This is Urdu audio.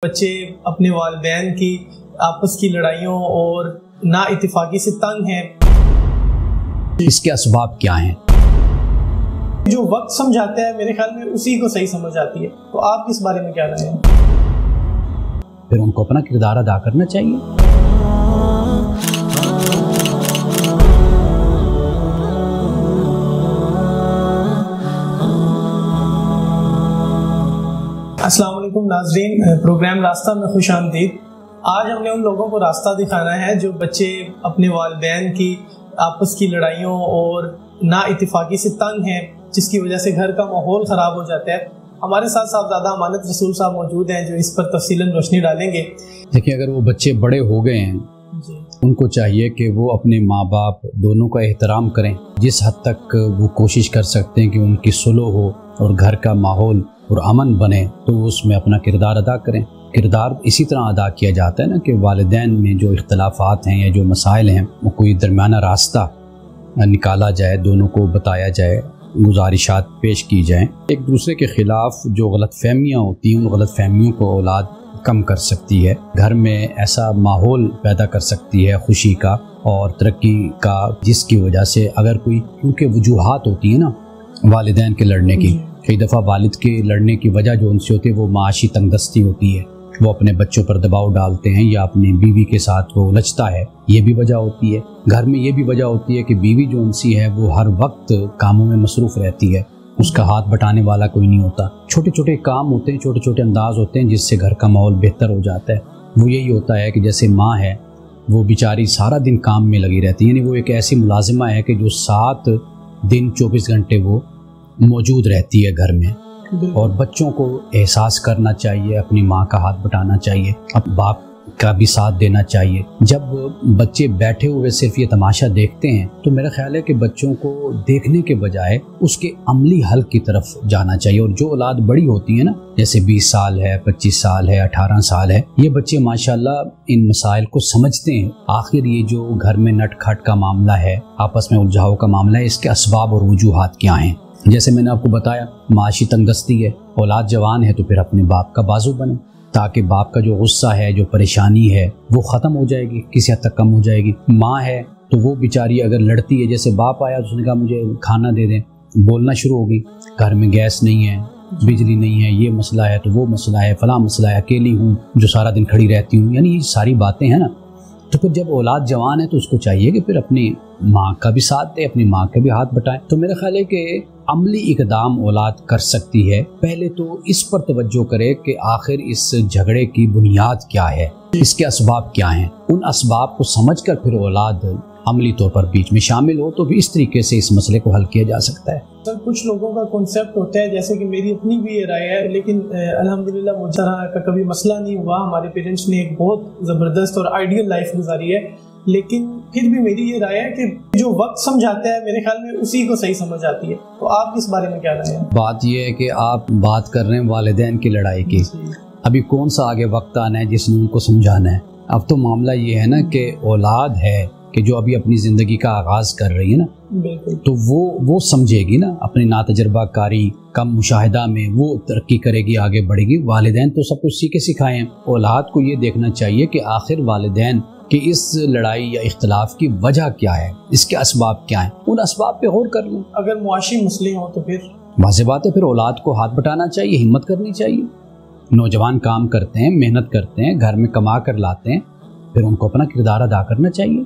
بچے اپنے والدین کی آپس کی لڑائیوں اور نا اتفاقی سے تنگ ہیں۔ اس کے اسباب کیا ہیں؟ جو وقت سمجھاتا ہے میرے خیال میں اسی کو صحیح سمجھ آتی ہے، تو آپ کس بارے میں کیا رہے ہیں؟ پھر ان کو اپنا کردار ادا کرنا چاہیے۔ السلام علیکم ناظرین، پروگرام راستہ میں خوش آمدید۔ آج ہم نے ان لوگوں کو راستہ دکھانا ہے جو بچے اپنے والدین کی آپس کی لڑائیوں اور نا اتفاقی سے تنگ ہیں، جس کی وجہ سے گھر کا ماحول خراب ہو جاتا ہے۔ ہمارے ساتھ صاحبزادہ امانت رسول صاحب موجود ہیں جو اس پر تفصیلاً روشنی ڈالیں گے۔ دیکھیں، اگر وہ بچے بڑے ہو گئے ہیں ان کو چاہیے کہ وہ اپنے ماں باپ دونوں کا احترام کریں۔ جس حد تک وہ کوشش کر سکتے ہیں کہ ان کی صلح ہو اور گھر کا ماحول اور امن بنے تو اس میں اپنا کردار ادا کریں۔ کردار اسی طرح ادا کیا جاتا ہے نا کہ والدین میں جو اختلافات ہیں یا جو مسائل ہیں وہ کوئی درمیانہ راستہ نکالا جائے، دونوں کو بتایا جائے، گزارشات پیش کی جائیں۔ ایک دوسرے کے خلاف جو غلط فہمیاں ہوتی ہیں ان غلط فہمیوں کو اولاد کم کر سکتی ہے، گھر میں ایسا ماحول پیدا کر سکتی ہے خوشی کا اور ترقی کا، جس کی وجہ سے اگر کوئی، کیونکہ وجوہات ہوتی ہیں نا والدین کے لڑنے کی، کئی دفعہ والد کے لڑنے کی وجہ جو ان سے ہوتی ہے وہ معاشی تنگ دستی ہوتی ہے، وہ اپنے بچوں پر دباؤ ڈالتے ہیں یا اپنی بیوی کے ساتھ وہ الجھتا ہے، یہ بھی وجہ ہوتی ہے۔ گھر میں یہ بھی وجہ ہوتی ہے کہ بیوی جو ان سی ہے وہ ہر وقت کاموں میں مصروف رہتی ہے، اس کا ہاتھ بٹانے والا کوئی نہیں ہوتا۔ چھوٹے چھوٹے کام ہوتے ہیں، چھوٹے چھوٹے انداز ہوتے ہیں جس سے گھر کا ماحول بہتر ہو جاتا ہے۔ وہ یہی ہوتا ہے کہ جیسے ماں ہے وہ بیچاری سارا دن کام میں لگی رہتی ہے، یعنی وہ ایک ایسی ملازمہ ہے کہ جو 7 دن 24 گھنٹے وہ موجود رہتی ہے گھر میں، اور بچوں کو احساس کرنا چاہیے، اپنی ماں کا ہاتھ بٹانا چاہیے، اب باپ کا بھی ساتھ دینا چاہیے۔ جب بچے بیٹھے ہوئے صرف یہ تماشا دیکھتے ہیں تو میرا خیال ہے کہ بچوں کو دیکھنے کے بجائے اس کے عملی حل کی طرف جانا چاہیے۔ اور جو اولاد بڑی ہوتی ہے نا، جیسے 20 سال ہے، 25 سال ہے، 18 سال ہے، یہ بچے ماشاءاللہ ان مسائل کو سمجھتے ہیں۔ آخر یہ جو گھر میں نٹ کھٹ کا معاملہ ہے، آپس میں الجھاؤ کا معاملہ ہے، اس کے اسباب اور وجوہات کیا ہیں؟ جیسے میں نے آپ کو بتایا، معاشی تنگ دستی ہے، اولاد جوان ہے تو پھر اپنے باپ کا بازو بنے، تاکہ باپ کا جو غصہ ہے، جو پریشانی ہے وہ ختم ہو جائے گی، کسی حد تک کم ہو جائے گی۔ ماں ہے تو وہ بیچاری اگر لڑتی ہے، جیسے باپ آیا تو اس نے کہا مجھے کھانا دے دیں، بولنا شروع ہو گئی، گھر میں گیس نہیں ہے، بجلی نہیں ہے، یہ مسئلہ ہے تو وہ مسئلہ ہے، فلاں مسئلہ ہے، اکیلی ہوں جو سارا دن کھڑی رہتی ہوں، یعنی یہ ساری باتیں ہیں نا۔ تو پھر جب اولاد جوان ہے تو اس کو چاہیے کہ پھر اپنی ماں کا بھی ساتھ دے، اپنی ماں کا بھی ہاتھ بٹائے۔ تو میرا خیال ہے کہ عملی اقدام اولاد کر سکتی ہے۔ پہلے تو اس پر توجہ کرے کہ آخر اس جھگڑے کی بنیاد کیا ہے، اس کے اسباب کیا ہیں۔ ان اسباب کو سمجھ کر پھر اولاد عملی طور پر بیچ میں شامل ہو تو بھی اس طریقے سے اس مسئلے کو حل کیا جا سکتا ہے۔ سر، کچھ لوگوں کا کنسیپٹ ہوتا ہے، جیسے کہ میری اپنی بھی یہ رائے ہے، لیکن الحمدللہ مجھ طرح کا کبھی مسئلہ نہیں ہوا۔ ہمارے پیرنٹس نے ایک بہت زبردست اور آئیڈیل لائف گزاری ہے، لیکن پھر بھی میری یہ رائے ہے کہ جو وقت سمجھاتا ہے میرے خیال میں اسی کو صحیح سمجھ آتی ہے۔ تو آپ کس بارے میں کیا رائے ہیں؟ بات یہ ہے کہ آپ بات کر رہے ہیں والدین کی لڑائی کی، ابھی کون سا آگے وقت آنا ہے جس نے ان کو سمجھانا ہے؟ اب تو معاملہ یہ ہے نا کہ اولاد ہے کہ جو ابھی اپنی زندگی کا آغاز کر رہی ہے نا، تو وہ سمجھے گی نا، اپنی ناتجربہ کاری کم مشاہدہ میں وہ ترقی کرے گی، آگے بڑھے گی۔ والدین تو سب کچھ سیکھے سکھائے ہیں، اولاد کو یہ دیکھنا چاہیے کہ آخر والدین کہ اس لڑائی یا اختلاف کی وجہ کیا ہے، اس کے اسباب کیا ہیں، ان اسباب پہ غور کر لیں۔ اگر معاشی مسئلے ہوں تو پھر واضح بات ہے، پھر اولاد کو ہاتھ بٹانا چاہیے، ہمت کرنی چاہیے۔ نوجوان کام کرتے ہیں، محنت کرتے ہیں، گھر میں کما کر لاتے ہیں، پھر ان کو اپنا کردار ادا کرنا چاہیے۔